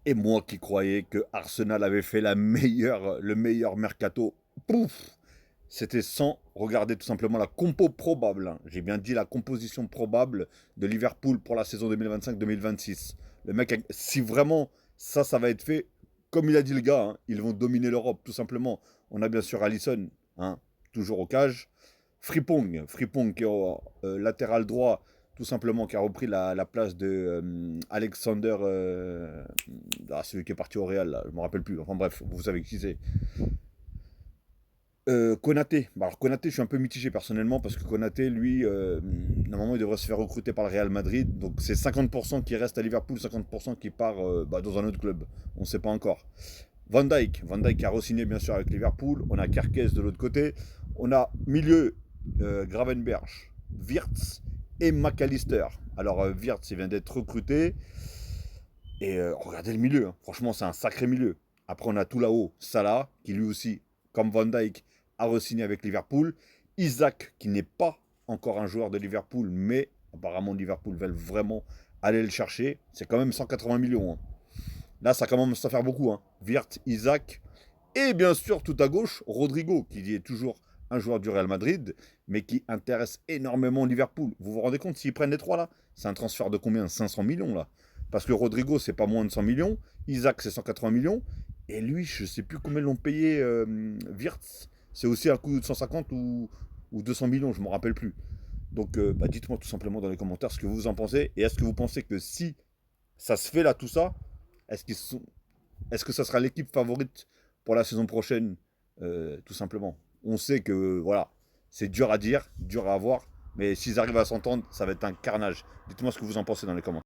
Et moi qui croyais que Arsenal avait fait le meilleur mercato, pouf, c'était sans regarder tout simplement la compo probable, hein. J'ai bien dit la composition probable de Liverpool pour la saison 2025-2026. Le mec, si vraiment ça va être fait, comme il a dit le gars, hein, ils vont dominer l'Europe tout simplement. On a bien sûr Alisson, hein, toujours au cage. Frimpong qui est au latéral droit, tout simplement, qui a repris la place de Alexander, celui qui est parti au Real, là, je ne me rappelle plus. Enfin bref, vous savez qui c'est. Konaté. Bah, alors Konaté, je suis un peu mitigé personnellement parce que Konaté, lui, normalement, il devrait se faire recruter par le Real Madrid. Donc c'est 50% qui reste à Liverpool, 50% qui part dans un autre club. On ne sait pas encore. Van Dijk qui a re-signé bien sûr avec Liverpool. On a Kerkez de l'autre côté. On a milieu Gravenberch, Wirtz et McAllister. Alors Wirtz, il vient d'être recruté. Et regardez le milieu, hein. Franchement, c'est un sacré milieu. Après, on a tout là-haut Salah, qui lui aussi, comme Van Dijk, a re-signé avec Liverpool. Isaac, qui n'est pas encore un joueur de Liverpool, mais apparemment Liverpool veulent vraiment aller le chercher. C'est quand même 180 millions, hein. Là, ça commence à faire beaucoup, hein. Wirtz, Isaac, et bien sûr, tout à gauche, Rodrigo, qui est toujours un joueur du Real Madrid, mais qui intéresse énormément Liverpool. Vous vous rendez compte, s'ils prennent les trois là, c'est un transfert de combien? 500 millions là. Parce que Rodrigo, c'est pas moins de 100 millions. Isaac, c'est 180 millions. Et lui, je sais plus combien l'ont payé Wirtz. C'est aussi un coût de 150 ou 200 millions, je ne me rappelle plus. Donc, dites-moi tout simplement dans les commentaires ce que vous en pensez. Et est-ce que vous pensez que si ça se fait là, tout ça, est-ce qu'ils sont est-ce que ça sera l'équipe favorite pour la saison prochaine, tout simplement? On sait que voilà, c'est dur à dire, dur à avoir, mais s'ils arrivent à s'entendre, ça va être un carnage. Dites-moi ce que vous en pensez dans les commentaires.